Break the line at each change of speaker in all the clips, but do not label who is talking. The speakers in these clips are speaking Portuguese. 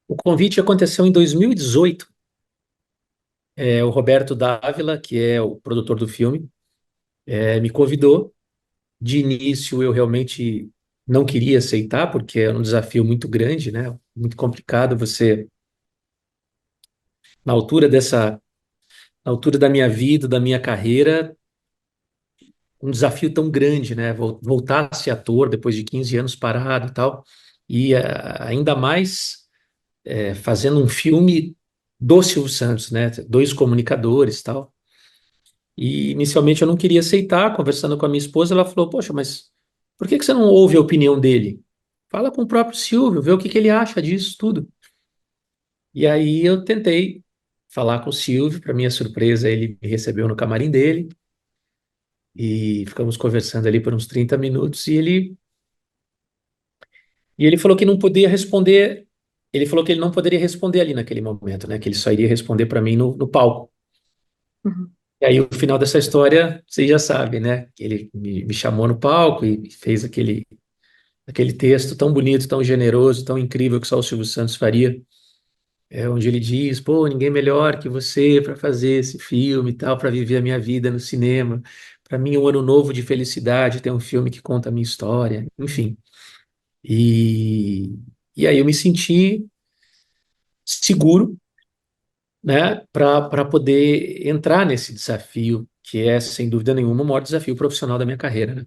O convite aconteceu em 2018. O Roberto Dávila, que é o produtor do filme, me convidou. De início, eu realmente não queria aceitar, porque é um desafio muito grande, né? Muito complicado você, na altura dessa, na altura da minha vida, da minha carreira, um desafio tão grande, né? Voltar a ser ator depois de 15 anos parado e tal, e ainda mais fazendo um filme do Silvio Santos, né? Dois comunicadores e tal. E inicialmente eu não queria aceitar, conversando com a minha esposa, ela falou: Poxa, mas por que que você não ouve a opinião dele? Fala com o próprio Silvio, vê o que que ele acha disso tudo. E aí eu tentei falar com o Silvio, para minha surpresa, ele me recebeu no camarim dele e ficamos conversando ali por uns 30 minutos e ele falou que não podia responder, ele falou que ele não poderia responder ali naquele momento, né? Que ele só iria responder para mim no palco.
Uhum.
E aí, o final dessa história, vocês já sabem, né? Ele me chamou no palco e fez aquele texto tão bonito, tão generoso, tão incrível que só o Silvio Santos faria, onde ele diz: Pô, ninguém melhor que você para fazer esse filme e tal, para viver a minha vida no cinema. Para mim, um ano novo de felicidade, ter um filme que conta a minha história, enfim. E, e aí eu me senti seguro, né, para poder entrar nesse desafio, que é, sem dúvida nenhuma, o maior desafio profissional da minha carreira, né?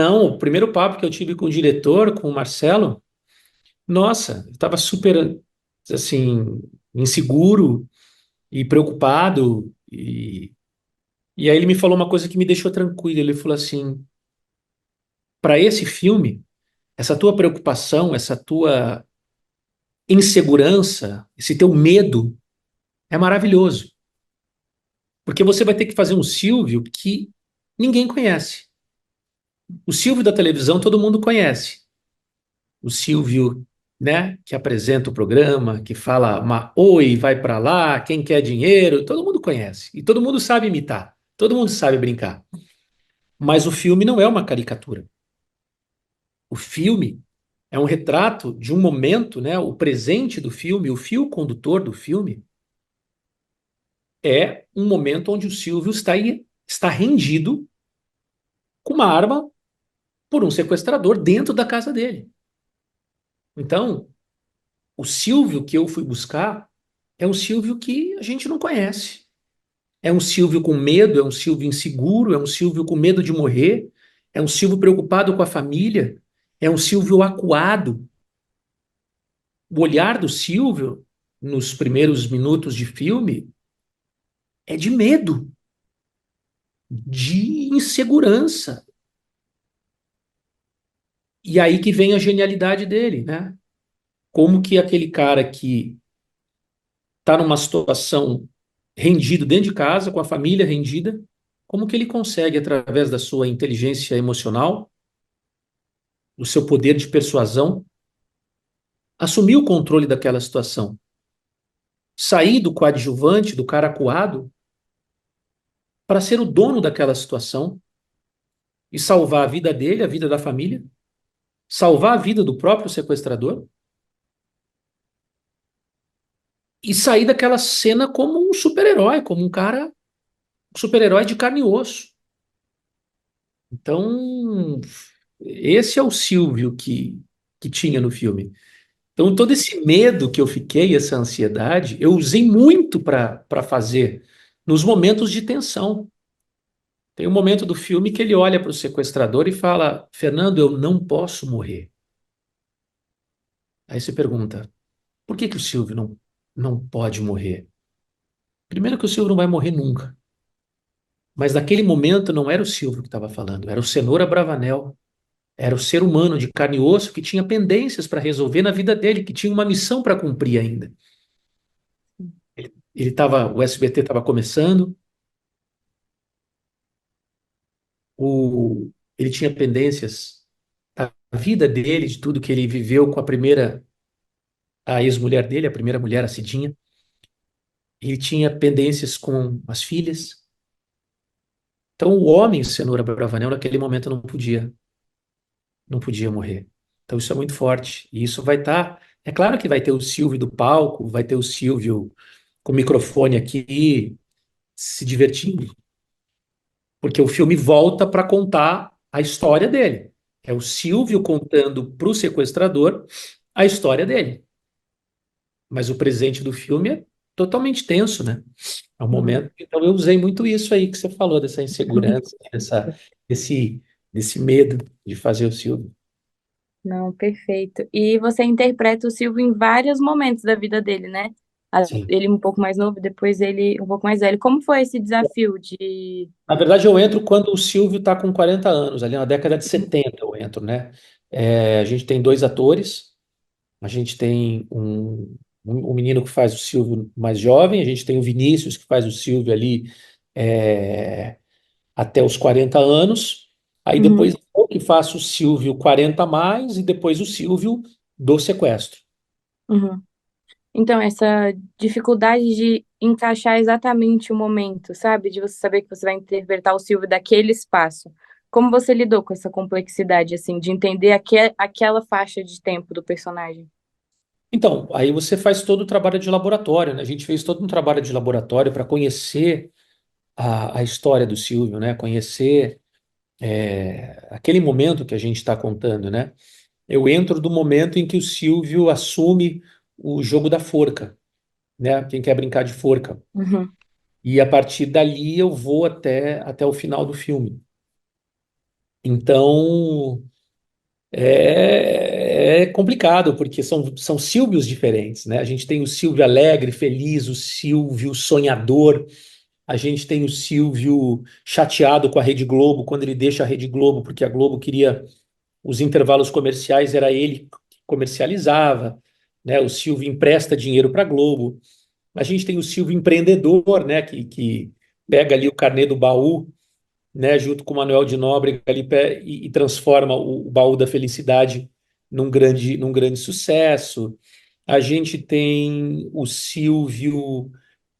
Não, o primeiro papo que eu tive com o diretor, com o Marcelo, nossa, eu estava super, assim, inseguro e preocupado, e aí ele me falou uma coisa que me deixou tranquilo. Ele falou assim: para esse filme, essa tua preocupação, essa tua insegurança, esse teu medo é maravilhoso, porque você vai ter que fazer um Silvio que ninguém conhece. O Silvio da televisão todo mundo conhece. O Silvio, né, que apresenta o programa, que fala oi, vai para lá, quem quer dinheiro, todo mundo conhece. E todo mundo sabe imitar, todo mundo sabe brincar. Mas o filme não é uma caricatura. O filme é um retrato de um momento, né, o presente do filme, o fio condutor do filme é um momento onde o Silvio está rendido com uma arma por um sequestrador dentro da casa dele. Então, o Silvio que eu fui buscar é um Silvio que a gente não conhece. É um Silvio com medo, é um Silvio inseguro, é um Silvio com medo de morrer, é um Silvio preocupado com a família, é um Silvio acuado. O olhar do Silvio, nos primeiros minutos de filme, é de medo, de insegurança. E aí que vem a genialidade dele, né? Como que aquele cara que está numa situação rendido dentro de casa, com a família rendida, como que ele consegue, através da sua inteligência emocional, do seu poder de persuasão, assumir o controle daquela situação, sair do coadjuvante, do cara acuado, para ser o dono daquela situação e salvar a vida dele, a vida da família, salvar a vida do próprio sequestrador e sair daquela cena como um super-herói, como um super-herói de carne e osso. Então, esse é o Silvio que tinha no filme. Então, todo esse medo que eu fiquei, essa ansiedade, eu usei muito para fazer nos momentos de tensão. Tem um momento do filme que ele olha para o sequestrador e fala: Fernando, eu não posso morrer. Aí você pergunta: por que que o Silvio não pode morrer? Primeiro, que o Silvio não vai morrer nunca. Mas naquele momento não era o Silvio que estava falando, era o Cenoura Bravanel. Era o ser humano de carne e osso que tinha pendências para resolver na vida dele, que tinha uma missão para cumprir ainda. O SBT estava começando, ele tinha pendências da vida dele, de tudo que ele viveu com a ex-mulher dele, a primeira mulher, a Cidinha. Ele tinha pendências com as filhas. Então, o homem, Cenoura Bravanel, naquele momento não podia morrer. Então, isso é muito forte. E isso vai estar É claro que vai ter o Silvio do palco, vai ter o Silvio com o microfone aqui, se divertindo, porque o filme volta para contar a história dele. É o Silvio contando para o sequestrador a história dele. Mas o presente do filme é totalmente tenso, né? É um
Uhum.
momento. Então eu usei muito isso aí que você falou, dessa insegurança, desse, desse medo de fazer o Silvio.
Não, perfeito. E você interpreta o Silvio em vários momentos da vida dele, né?
Sim.
Ele um pouco mais novo, depois ele um pouco mais velho. Como foi esse desafio de...
Na verdade, eu entro quando o Silvio está com 40 anos, ali na década de 70 eu entro, né? A gente tem dois atores, a gente tem um menino que faz o Silvio mais jovem, a gente tem o Vinícius que faz o Silvio ali é, até os 40 anos, aí depois
Uhum,
eu que faço o Silvio 40 a mais e depois o Silvio do sequestro.
uhum. Então, essa dificuldade de encaixar exatamente o momento, sabe? De você saber que você vai interpretar o Silvio daquele espaço. Como você lidou com essa complexidade, assim, de entender aquela faixa de tempo do personagem?
Então, aí você faz todo o trabalho de laboratório, né? A gente fez todo um trabalho de laboratório para conhecer a história do Silvio, né? Conhecer aquele momento que a gente está contando, né? Eu entro do momento em que o Silvio assume o jogo da forca, né? Quem quer brincar de forca.
Uhum,
E a partir dali eu vou até o final do filme. Então é complicado, porque são Silvios diferentes, né? A gente tem o Silvio alegre, feliz, o Silvio sonhador, a gente tem o Silvio chateado com a Rede Globo, quando ele deixa a Rede Globo, porque a Globo queria os intervalos comerciais, era ele que comercializava, né? O Silvio empresta dinheiro para a Globo. A gente tem o Silvio empreendedor, né? Que pega ali o carnê do baú, né, junto com o Manuel de Nóbrega ali, e transforma o Baú da Felicidade num grande sucesso. A gente tem o Silvio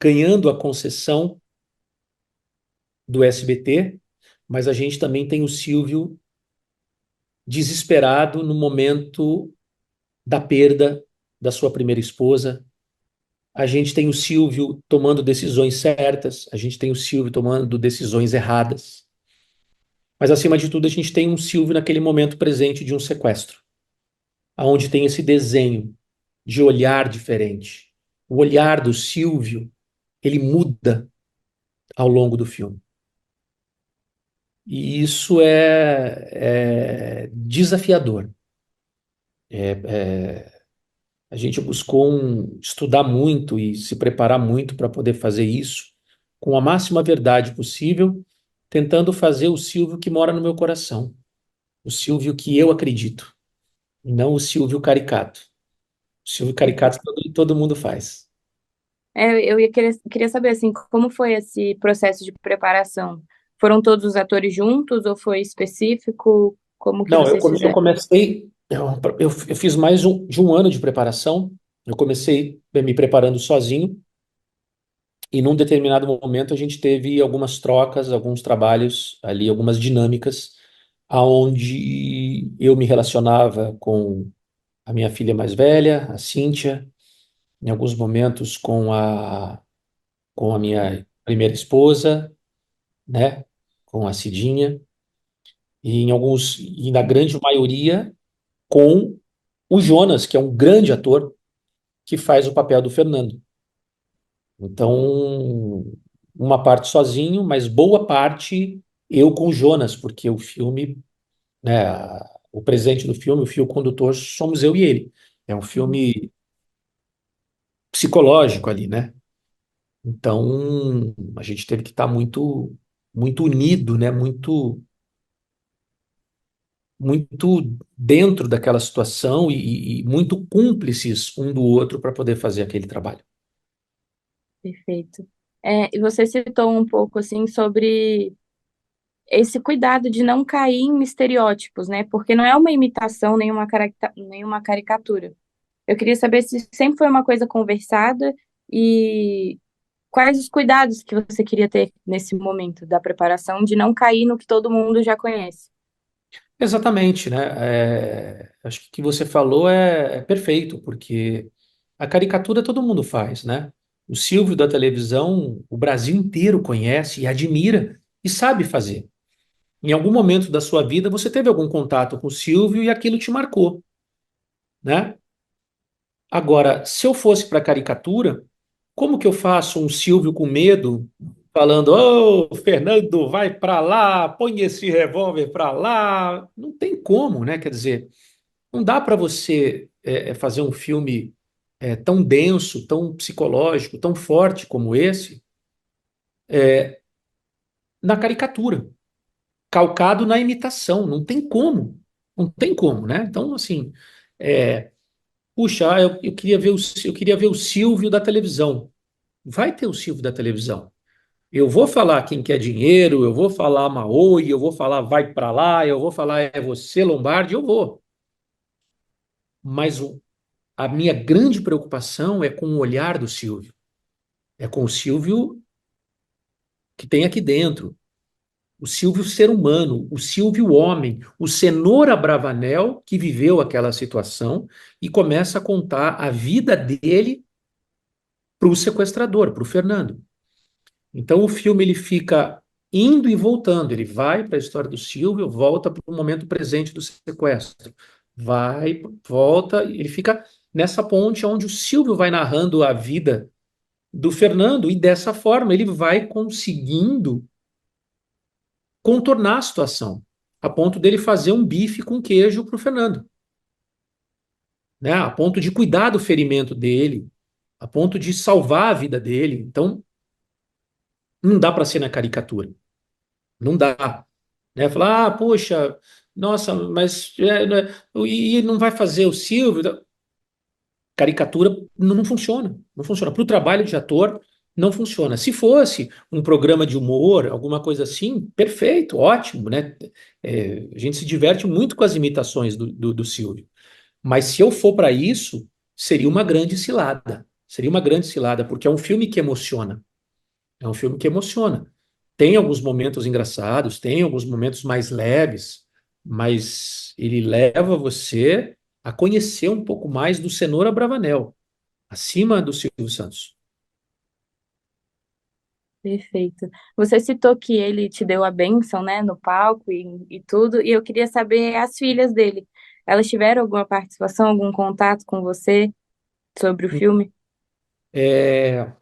ganhando a concessão do SBT, mas a gente também tem o Silvio desesperado no momento da perda da sua primeira esposa. A gente tem o Silvio tomando decisões certas, a gente tem o Silvio tomando decisões erradas. Mas, acima de tudo, a gente tem um Silvio naquele momento presente de um sequestro, aonde tem esse desenho de olhar diferente. O olhar do Silvio, ele muda ao longo do filme. E isso é desafiador. A gente buscou estudar muito e se preparar muito para poder fazer isso com a máxima verdade possível, tentando fazer o Silvio que mora no meu coração, o Silvio que eu acredito, e não o Silvio caricato. O Silvio caricato
perfeito.
todo mundo faz.
Eu queria saber, assim, como foi esse processo de preparação? Foram todos os atores juntos ou foi específico? Como que
Não,
vocês
eu
fizeram?
comecei, eu fiz mais de um ano de preparação. Eu comecei me preparando sozinho e num determinado momento a gente teve algumas trocas, alguns trabalhos ali, algumas dinâmicas, aonde eu me relacionava com a minha filha mais velha, a Cíntia, em alguns momentos com a minha primeira esposa, né, com a Cidinha, e na grande maioria com o Jonas, que é um grande ator, que faz o papel do Fernando. Então, uma parte sozinho, mas boa parte eu com o Jonas, porque o filme, né, o presente do filme, o fio condutor, somos eu e ele. É um
Uhum.
filme psicológico ali, né? Então, a gente teve que estar muito unido, né? Muito dentro daquela situação e muito cúmplices um do outro para poder fazer aquele trabalho.
Perfeito. E você citou um pouco, assim, sobre esse cuidado de não cair em estereótipos, né? Porque não é uma imitação, nenhuma caricatura. Eu queria saber se sempre foi uma coisa conversada e quais os cuidados que você queria ter nesse momento da preparação de não cair no que todo mundo já conhece.
Exatamente, né? Acho que o que você falou é perfeito, porque a caricatura todo mundo faz, né? O Silvio da televisão, o Brasil inteiro conhece e admira e sabe fazer. Em algum momento da sua vida, você teve algum contato com o Silvio e aquilo te marcou, né? Agora, se eu fosse para caricatura, como que eu faço um Silvio com medo, falando: Ô, Fernando, vai para lá, põe esse revólver para lá? Não tem como, né? Quer dizer, não dá para você fazer um filme tão denso, tão psicológico, tão forte como esse na caricatura, calcado na imitação. Não tem como. Não tem como, né? Então, assim, é, puxa, eu queria ver eu queria ver o Silvio da televisão. Vai ter o Silvio da televisão. Eu vou falar quem quer dinheiro, eu vou falar Maoi, eu vou falar vai para lá, eu vou falar é você, Lombardi, eu vou. Mas a minha grande preocupação é com o olhar do Silvio. É com o Silvio que tem aqui dentro. O Silvio ser humano, o Silvio homem, o Cenoura Bravanel que viveu aquela situação e começa a contar a vida dele para o sequestrador, para o Fernando. Então o filme ele fica indo e voltando, ele vai para a história do Silvio, volta para o momento presente do sequestro, vai, volta, ele fica nessa ponte onde o Silvio vai narrando a vida do Fernando e dessa forma ele vai conseguindo contornar a situação, a ponto dele fazer um bife com queijo para o Fernando, né? A ponto de cuidar do ferimento dele, a ponto de salvar a vida dele. Então, não dá para ser na caricatura, não dá, né? Falar, poxa, nossa, mas e não vai fazer o Silvio? Caricatura não funciona, não funciona. Para o trabalho de ator, não funciona. Se fosse um programa de humor, alguma coisa assim, perfeito, ótimo, né? A gente se diverte muito com as imitações do Silvio. Mas se eu for para isso, seria uma grande cilada. Seria uma grande cilada, porque é um filme que emociona. É um filme que emociona. Tem alguns momentos engraçados, tem alguns momentos mais leves, mas ele leva você a conhecer um pouco mais do Cenoura Bravanel, acima do Silvio Santos.
Perfeito. Você citou que ele te deu a bênção, né, no palco e tudo, e eu queria saber as filhas dele. Elas tiveram alguma participação, algum contato com você sobre o filme?
É,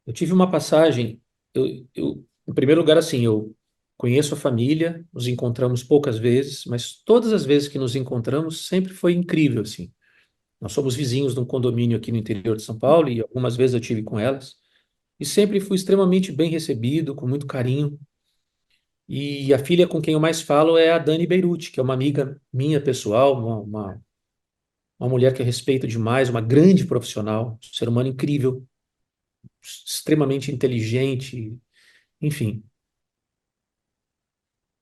eu tive uma passagem, em primeiro lugar, assim, eu conheço a família, nos encontramos poucas vezes, mas todas as vezes que nos encontramos sempre foi incrível, assim. Nós somos vizinhos de um condomínio aqui no interior de São Paulo e algumas vezes eu tive com elas e sempre fui extremamente bem recebido, com muito carinho. E a filha com quem eu mais falo é a Dani Beirute, que é uma amiga minha pessoal, uma mulher que eu respeito demais, uma grande profissional, um ser humano incrível, extremamente inteligente, enfim.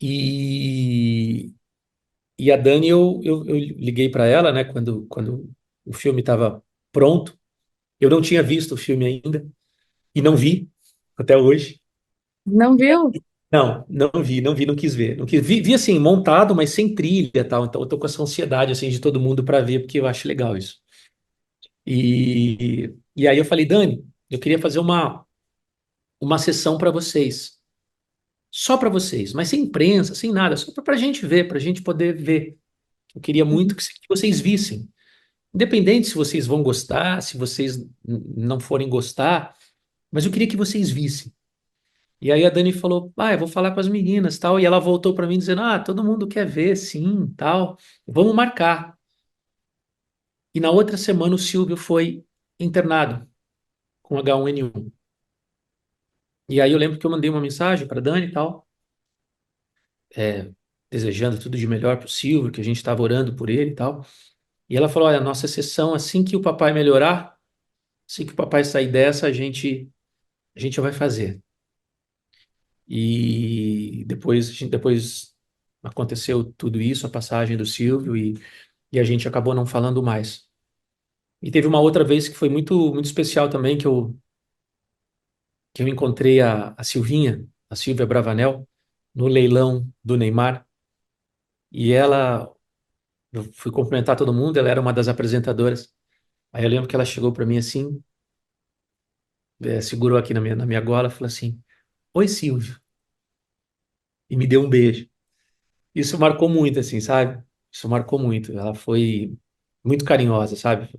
E, e a Dani, eu liguei para ela, né, quando o filme estava pronto. Eu não tinha visto o filme ainda e não vi até hoje.
Não viu?
Não, não vi, não quis ver. Não quis, vi assim, montado, mas sem trilha e tal. Então eu tô com essa ansiedade assim de todo mundo para ver, porque eu acho legal isso. E aí eu falei, Dani, eu queria fazer uma sessão para vocês. Só para vocês, mas sem imprensa, sem nada, só para a gente ver, para a gente poder ver. Eu queria muito
Uhum.
que vocês vissem. Independente se vocês vão gostar, se vocês não forem gostar, mas eu queria que vocês vissem. E aí a Dani falou, eu vou falar com as meninas, tal. E ela voltou para mim dizendo, todo mundo quer ver, sim, tal. Vamos marcar. E na outra semana o Silvio foi internado com H1N1. E aí eu lembro que eu mandei uma mensagem para Dani e tal, é, desejando tudo de melhor para o Silvio, que a gente estava orando por ele e tal. E ela falou, olha, a nossa sessão, assim que o papai melhorar, assim que o papai sair dessa, a gente vai fazer. E depois aconteceu tudo isso, a passagem do Silvio, e a gente acabou não falando mais. E teve uma outra vez que foi muito, muito especial também, que eu encontrei a Silvinha, a Silvia Bravanel, no leilão do Neymar. E ela, eu fui cumprimentar todo mundo, ela era uma das apresentadoras. Aí eu lembro que ela chegou para mim assim, segurou aqui na minha gola e falou assim: Oi, Silvio. E me deu um beijo. Isso marcou muito, assim, sabe? Isso marcou muito. Ela foi muito carinhosa, sabe?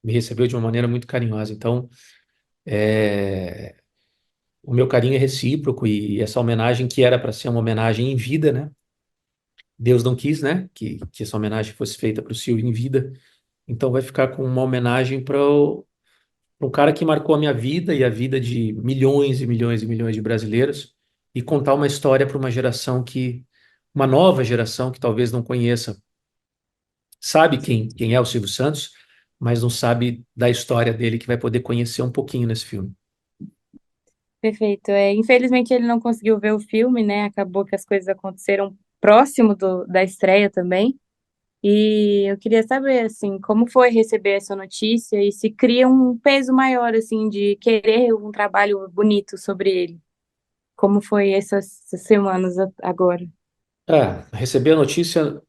Me recebeu de uma maneira muito carinhosa. Então, é, o meu carinho é recíproco e essa homenagem que era para ser uma homenagem em vida, né? Deus não quis, né? Que essa homenagem fosse feita para o Silvio em vida. Então, vai ficar com uma homenagem para um cara que marcou a minha vida e a vida de milhões e milhões e milhões de brasileiros e contar uma história para uma geração uma nova geração que talvez não conheça, sabe quem é o Silvio Santos, mas não sabe da história dele, que vai poder conhecer um pouquinho nesse filme.
Perfeito. Infelizmente ele não conseguiu ver o filme, né? Acabou que as coisas aconteceram próximo da estreia também. E eu queria saber, assim, como foi receber essa notícia e se cria um peso maior, assim, de querer um trabalho bonito sobre ele. Como foi essas semanas agora?
Receber a notícia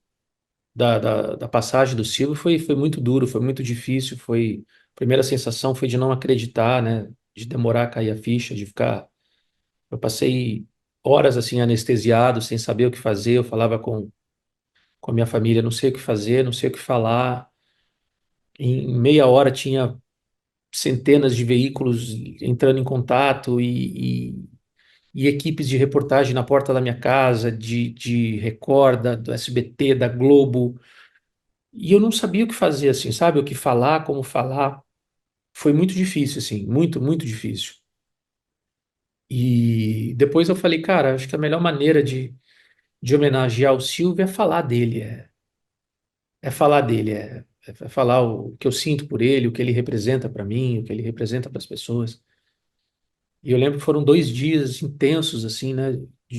da passagem do Silvio foi muito duro, foi muito difícil, a primeira sensação foi de não acreditar, né, de demorar a cair a ficha, eu passei horas assim anestesiado, sem saber o que fazer, eu falava com a minha família, não sei o que fazer, não sei o que falar, em meia hora tinha centenas de veículos entrando em contato e equipes de reportagem na porta da minha casa, de Record, do SBT, da Globo, e eu não sabia o que fazer, assim, sabe? O que falar, como falar. Foi muito difícil, assim, muito, muito difícil. E depois eu falei, cara, acho que a melhor maneira de homenagear o Silvio é falar dele, é falar dele, é falar o que eu sinto por ele, o que ele representa para mim, o que ele representa para as pessoas. E eu lembro que foram 2 dias intensos, assim, né?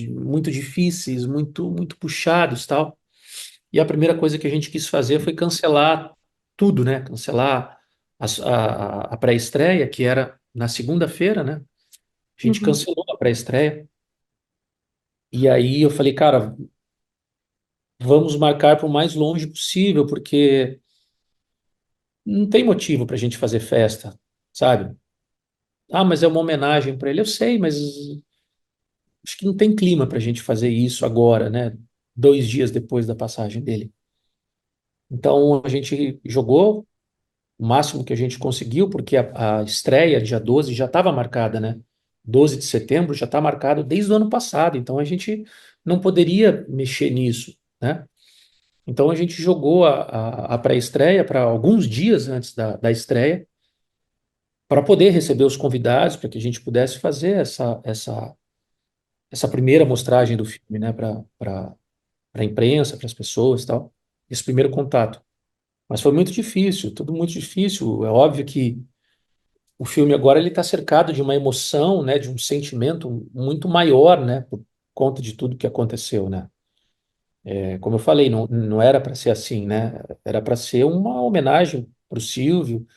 Muito difíceis, muito, muito puxados, tal. E a primeira coisa que a gente quis fazer foi cancelar tudo, né? Cancelar a pré-estreia, que era na segunda-feira, né? A gente
Uhum,
cancelou a pré-estreia. E aí eu falei, cara, vamos marcar para o mais longe possível, porque não tem motivo para a gente fazer festa, sabe? Ah, mas é uma homenagem para ele. Eu sei, mas acho que não tem clima para a gente fazer isso agora, né? 2 dias depois da passagem dele. Então a gente jogou o máximo que a gente conseguiu, porque a estreia, dia 12 já estava marcada, né? 12 de setembro já está marcado desde o ano passado, então a gente não poderia mexer nisso, né? Então a gente jogou a pré-estreia para alguns dias antes da estreia, para poder receber os convidados, para que a gente pudesse fazer essa primeira mostragem do filme, né? Para a imprensa, para as pessoas e tal, esse primeiro contato. Mas foi muito difícil, tudo muito difícil. É óbvio que o filme agora ele está cercado de uma emoção, né, de um sentimento muito maior, né, por conta de tudo que aconteceu, né. Como eu falei, não era para ser assim, né, era para ser uma homenagem para o Silvio,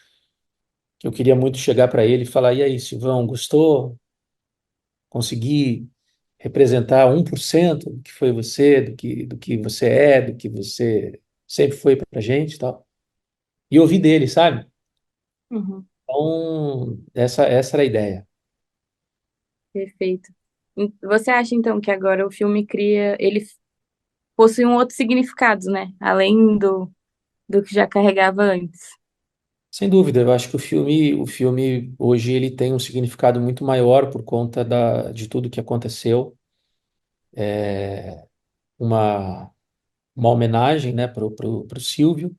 que eu queria muito chegar para ele e falar, e aí, Silvão, gostou? Consegui representar 1% do que foi você, do que você é, do que você sempre foi para a gente e tal. E ouvir dele, sabe?
uhum,
Então, essa era a ideia.
perfeito. Você acha, então, que agora o filme ele possui um outro significado, né? Além do que já carregava antes.
Sem dúvida, eu acho que o filme hoje ele tem um significado muito maior por conta de tudo que aconteceu. Uma, uma homenagem, né, pro Silvio,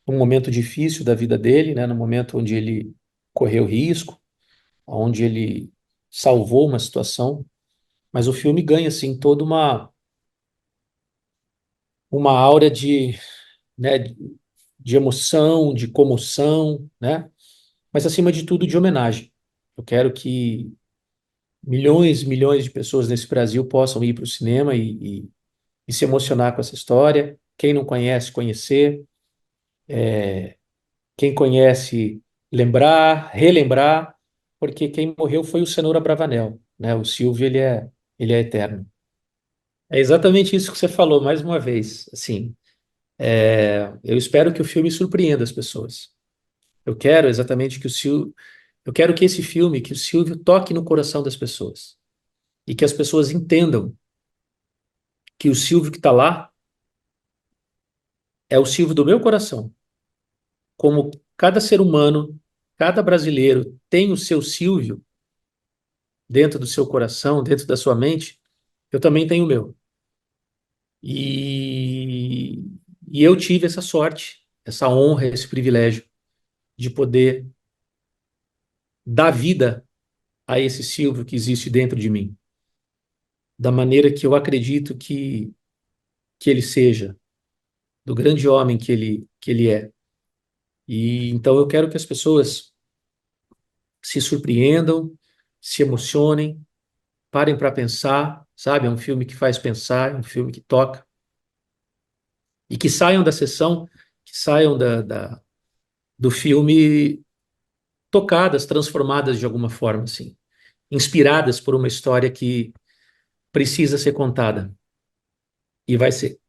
num momento difícil da vida dele, né, no momento onde ele correu risco, onde ele salvou uma situação. Mas o filme ganha, assim, toda uma aura né, de emoção, de comoção, né, mas acima de tudo de homenagem. Eu quero que milhões, milhões de pessoas nesse Brasil possam ir para o cinema e se emocionar com essa história. Quem não conhece, conhecer. Quem conhece, lembrar, relembrar, porque quem morreu foi o Cenoura Bravanel, né? O Silvio, ele é eterno. É exatamente isso que você falou mais uma vez. Assim, eu espero que o filme surpreenda as pessoas. Eu quero exatamente que o Silvio, eu quero que esse filme, que o Silvio toque no coração das pessoas e que as pessoas entendam que o Silvio que está lá é o Silvio do meu coração. Como cada ser humano, cada brasileiro tem o seu Silvio dentro do seu coração, dentro da sua mente, eu também tenho o meu. E, e eu tive essa sorte, essa honra, esse privilégio de poder dar vida a esse Silvio que existe dentro de mim, da maneira que eu acredito que ele seja, do grande homem que ele é. E então eu quero que as pessoas se surpreendam, se emocionem, parem para pensar, sabe? É um filme que faz pensar, é um filme que toca, e que saiam da sessão, que saiam do filme tocadas, transformadas de alguma forma, assim, inspiradas por uma história que precisa ser contada e vai ser.